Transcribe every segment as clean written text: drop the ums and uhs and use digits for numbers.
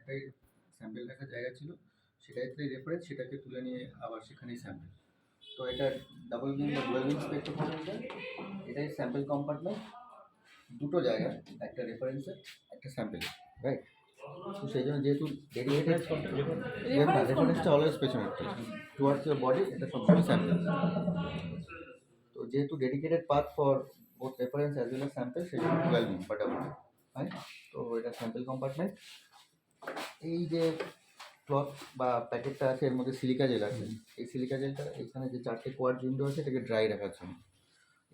একটাই স্যাম্পেল রাখার জায়গা ছিল, সেটাই রেফারেন্স, সেটাকে তুলে নিয়ে আবার সেখানেই স্যাম্পেল। তো এটা ডাবল বিম বা ডুয়াল বিম স্পেকট্রোফটোমিটার, এটাই স্যাম্পেল কম্পার্টমেন্ট, দুটো জায়গা, একটা রেফারেন্সের একটা স্যাম্পেল, রাইট। তো সেই জন্য যেহেতু রেফারেন্সটা অলওয়েজ পেছনে টুয়ার্ডস ইউর বডি, এটা সবসময় স্যাম্পেল। তো যেহেতু dedicated path for both reference as well as sample, সেই জন্য 12 বিম বা ডাবল বিম, রাইট। তো এটা স্যাম্পেল কম্পার্টমেন্ট। এই যে ক্লথ বা প্যাকেটটা আছে, এর মধ্যে সিলিকা জেল আছে। এই সিলিকা জেলটা এখানে যে 4টে কোয়ার্ড উইন্ডো আছে, এটাকে ড্রাই রাখার জন্য।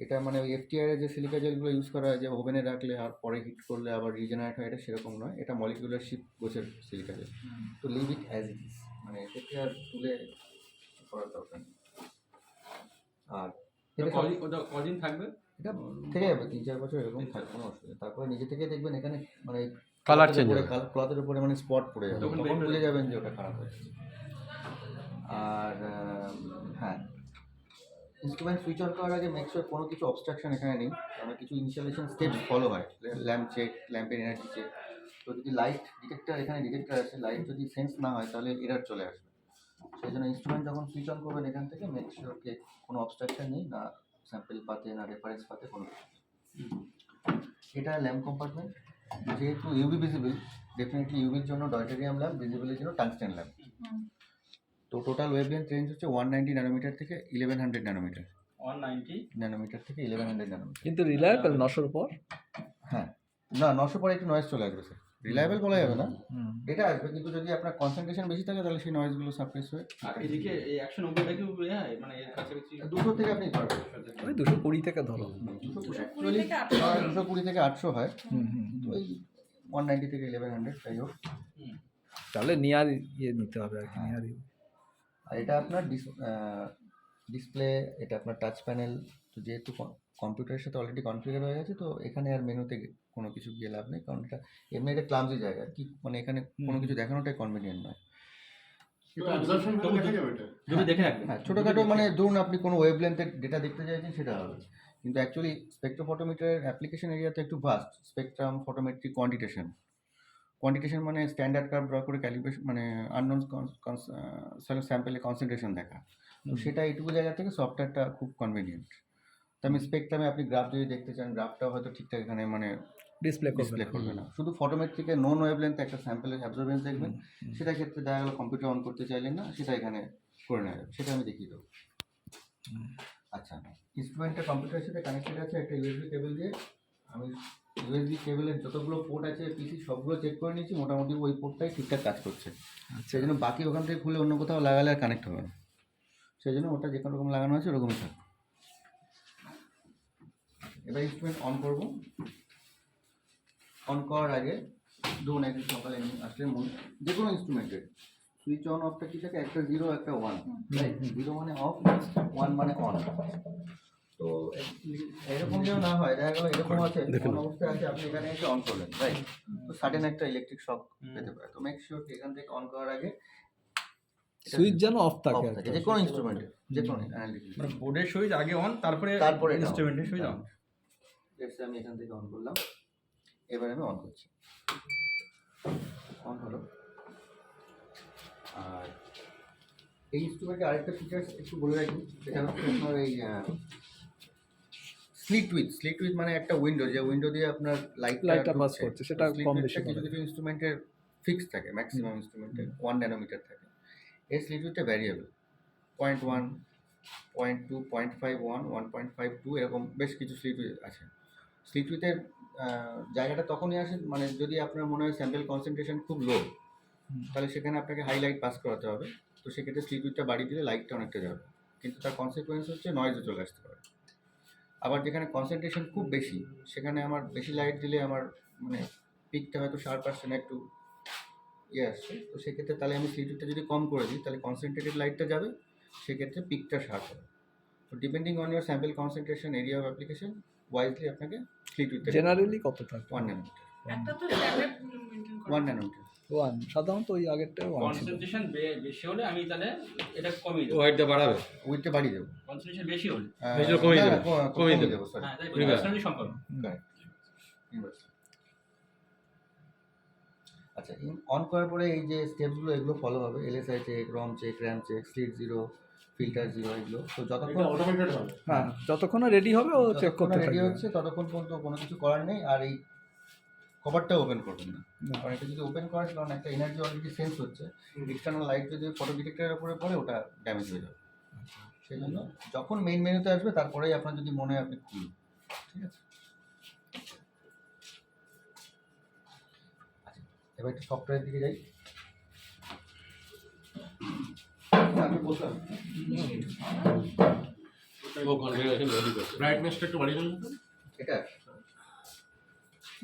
এটা মানে ওই এফটিআর এর যে সিলিকা জেলগুলো ইউজ করা হয়, যে ওভেনে রাখলে আর পরে হিট করলে আবার রিজেনারেট হয়, এটা সেরকম নয়। এটা মলিকুলার শিপ গোছের সিলিকা জেল। তো leave it as it is, মানে এটাকে আর তুলে করার দরকার নেই। আর এটা কদিন থাকবে? এটা থেকে যাবে 3-4 বছর এরকম থাকবে, কোনো অসুবিধা। তারপরে নিজে থেকে দেখবেন এখানে মানে কালার চেঞ্জ হবে, ক্লথের উপরে মানে স্পট পড়ে যাবে, তখন বুঝে যাবেন যে ওটা খারাপ হয়েছে। আর হ্যাঁ, ইনস্ট্রুমেন্ট সুইচ অন করার আগে মেক শিওর কোনো কিছু অবস্ট্রাকশন এখানে নেই। আমরা কিছু ইনস্টলেশন স্টেপস ফলো হয়, ল্যাম্প চেক, ল্যাম্পের এনার্জি চেক। তো যদি লাইট ডিটেক্টর, এখানে ডিটেক্টর আছে, লাইট যদি সেন্স না হয় তাহলে এরার চলে আসবে। সেই জন্য ইনস্ট্রুমেন্ট যখন সুইচ অন করবেন এখান থেকে মেক শিওর যে কোনো অবস্ট্রাকশন নেই, না স্যাম্পেল পাতে না রেফারেন্স পাতে কোনো কিছু। এটা ল্যাম্প কম্পার্টমেন্ট। যেহেতু ইউভি ভিজিবল, ডেফিনেটলি ইউভির জন্য ডয়টেরিয়াম ল্যাম্প, ভিজিবলের জন্য টাংস্টেন ল্যাম্প। তো টোটাল ওয়েভলেন্থ রেঞ্জ হচ্ছে 190 ন্যানোমিটার থেকে 1100 ন্যানোমিটার। 190 ন্যানোমিটার থেকে 1100 ন্যানোমিটার। কিন্তু রিলায়েবল 900 পর? হ্যাঁ, না 900 পরে একটু নয়েজ চলে আসবে স্যার, রিলায়েবল বলা যাবে না, এটা আসবে। কিন্তু যদি আপনার কনসেন্ট্রেশন বেশি থাকে তাহলে সেই নয়েজগুলো সাপ্রেস হয়ে। আর এদিকে এই 190টা কি মানে এর কাছাকাছি 200 থেকে আপনি পারবেন, ওই 220 থেকে ধরো। 220 থেকে 800 হয়, তো ওই 190 থেকে 1100 যাই হোক। তাহলে নিয়ার নিতে হবে আর কি, নিয়ার। আর এটা আপনার ডিসপ্লে, এটা আপনার টাচ প্যানেল। তো যেহেতু কম্পিউটারের সাথে অলরেডি কনফিগার হয়ে গেছে, তো এখানে আর মেনুতে কোনো কিছু গিয়ে লাভ নেই, কারণ এটা এমনি একটা ক্লামজি জায়গা আর কি, মানে এখানে কোনো কিছু দেখানোটাই কনভিনিয়েন্ট নয়। হ্যাঁ, ছোটোখাটো মানে ধরুন আপনি কোনো ওয়েভলেন্থের ডেটা দেখতে চাইছেন সেটা হবে, কিন্তু অ্যাকচুয়ালি স্পেকট্রোফটোমিটারের অ্যাপ্লিকেশন এরিয়াতে একটু ভাস্ট। স্পেকট্রাম, ফটোমেট্রি, কোয়ান্টিটেশন মানে স্ট্যান্ডার্ড কার্ভ ড্র করে ক্যালিব্রেশন, মানে আননোন স্যাম্পেলে কনসেন্ট্রেশন দেখা। তো সেটা এইটুকু জায়গা থেকে সফটওয়্যারটা খুব কনভিনিয়েন্ট। তো আমি স্পেকট্রামে আপনি গ্রাফ যদি দেখতে চান, গ্রাফটাও হয়তো ঠিকঠাক এখানে মানে ডিসপ্লে করবে না। শুধু ফটোমেট্রিকে নোন ওয়েভলেন্থ একটা স্যাম্পেলের অ্যাবজর্বেন্স দেখবেন, সেটা ক্ষেত্রে দেখা গেলো কম্পিউটার অন করতে চাইলেন না, সেটা এখানে করে নেওয়া যাবে, সেটা আমি দেখিয়ে দেবো। আচ্ছা, ইনস্ট্রুমেন্টটা কম্পিউটারের সাথে কানেক্টেড আছে একটা ইউএসবি কেবল দিয়ে। আমি ইউএসবি কেবলের যতগুলো পোর্ট আছে পিসি সবগুলো চেক করে নিয়েছি, মোটামুটি ওই পোর্টটাই ঠিকঠাক কাজ করছে। সেই জন্য বাকি ওখান থেকে খুলে অন্য কোথাও লাগালে আর কানেক্ট হবে না, সেই জন্য ওটা যে কোনো রকম লাগানো আছে ওরকমই থাকবে। এবার ইনস্ট্রুমেন্ট অন করব। অন করার আগে ধরুন একদিন সকালে আসলে যে কোনো ইনস্ট্রুমেন্টের সুইচ অন অফটা কি থাকে, একটা 0 একটা 1, রাইট। 0 মানে অফ, 1 মানে অন। তো এরকম যেন না হয়, দেখা গেলো এরকম আছে অন অবস্থায় আছে, আপনি এখানে এসে অন করলেন, রাইট। তো সাডেন একটা ইলেকট্রিক শক পেতে পারে। তো মেক শিওর এখান থেকে অন করার আগে সুইচ যেন অফ থাকে, যে কোনো ইনস্ট্রুমেন্টে, যে কোনো মানে বোর্ডের সুইচ আগে অন, তারপরে ইনস্ট্রুমেন্টের সুইচ অন। আমি এখান থেকে অন করলাম, এবার আমি অন করছি, অন হলো। আর এই ইনস্ট্রুমেন্টের আরেকটা ফিচার্স একটু বলে রাখি, সেটা হচ্ছে আপনার এই স্লিট উইথ মানে একটা উইন্ডো, যে উইন্ডো দিয়ে আপনার লাইটটা পাস করছে, সেটা কম বেশি কিছু কিছু ইনস্ট্রুমেন্টের ফিক্স থাকে, ম্যাক্সিমাম ইনস্ট্রুমেন্টের 1 ন্যানোমিটার থাকে। এই স্লিট উইথটা ভ্যারিয়েবল, 0.1, 0.2, 0.51, 1.52 এরকম বেশ কিছু স্লিট উইথ আছে। স্লিট উইথের জায়গাটা তখনই আসে মানে যদি আপনার মনে হয় স্যাম্পেল কনসেন্ট্রেশন খুব লো, তাহলে সেখানে আপনাকে হাইলাইট পাস করাতে হবে। তো সেক্ষেত্রে স্লিট উইথটা বাড়িয়ে দিলে লাইটটা অনেকটা যাবে, কিন্তু তার কনসিকুয়েন্স হচ্ছে নয়েজও চলে আসতে পারে। আবার যেখানে কনসেন্ট্রেশন খুব বেশি, সেখানে আমার বেশি লাইট দিলে আমার মানে পিকটা হয়তো শার্প আসছে না, একটু আসছে। তো সেক্ষেত্রে তাহলে আমি স্লিট উইথটা যদি কম করে দিই, তাহলে কনসেন্ট্রেটেড লাইটটা যাবে, সেক্ষেত্রে পিকটা শার্প হবে। তো depending on your sample concentration, area of application, wisely আপনাকে স্লিট উইথটা জেনারেলি কত থাকে? 1 ন্যানোমিটার। একটা তো স্ট্যান্ডার্ড মেইনটেইন করে 1 ন্যানোমিটার 1 সাধারণত ওই আগেরটা 1 কনসেন্ট্রেশন বেশি হলে আমি তাহলে এটা কমিয়ে দেব, ওয়েটটা বাড়াবে, উইথটা বাড়িয়ে দেব। কনসেন্ট্রেশন বেশি হলে বেশি কমিয়ে দেব সরি। হ্যাঁ, তাই সম্পর্ক। আচ্ছা, অন করার পরে এই যে স্টেপসগুলো এগুলো ফলো হবে, LSI check, ROM check, RAM check, slit zero, filter zero, এগুলো তো যতক্ষণ অটোমেটেড হবে। হ্যাঁ, যতক্ষণ রেডি হবে ও চেক করতে রেডি থাকবে। হচ্ছে ততক্ষণ পর্যন্ত কোনো কিছু করার নেই। আর এই কভারটা ওপেন করবেন না, কারণ এটা যদি ওপেন করেন কারণ একটা এনার্জি অলরেডি সেন্স হচ্ছে, এক্সটার্নাল লাইট যদি ফটো ডিটেক্টরের উপরে পড়ে ওটা ড্যামেজ হয়ে যাবে। সেই জন্য যখন মেইন মেনুতে আসবে তারপরেই আপনার যদি মনে হয় আপনি খুলুন, ঠিক আছে? আচ্ছা, এবার একটু সফটওয়্যারের দিকে যাই। আপনি বসুন। ও কনফিগারেশন রেডি করছে। ব্রাইটনেসটা একটু বাড়িয়ে দিন। এটা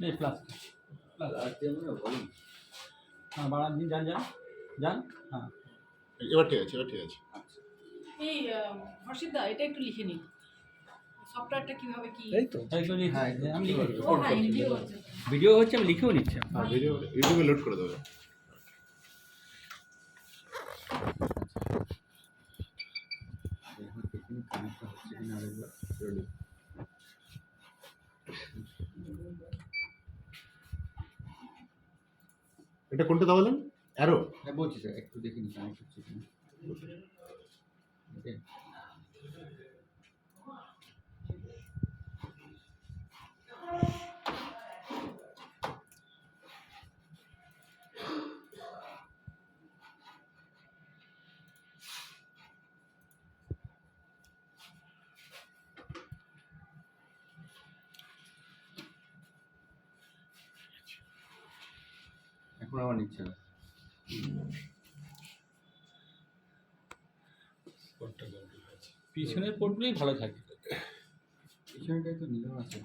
এই প্লাস আর দিয়ে মনে হয় বলুন। হ্যাঁ বাড়ান দিন, যান যান যান। হ্যাঁ এবার ঠিক আছে, এবার ঠিক আছে। এই হর্ষিদা এটা একটু লিখে নিন, সফটওয়্যারটা কিভাবে কি। এই তো একদম হ্যাঁ, আমি লিখে ও হ্যাঁ, ভিডিও হচ্ছে। ভিডিও হচ্ছে, আমি লিখেও নিচ্ছি। আর ভিডিও ইউটিউবে লোড করে দেবে। এখন টেকনিক কানেক্ট হচ্ছে কিনা আরেকবার রেডি। এটা কোনটা দাবালেন? অ্যারো। হ্যাঁ বলছি স্যার, একটু দেখে নিন কানেক্ট হচ্ছে কিনা। ওকে, এখন আমার নিচ্ছে না। পিছনের পোর্টগুলোই ভালো থাকে। পিছনেটাই তো নিলেও আছে।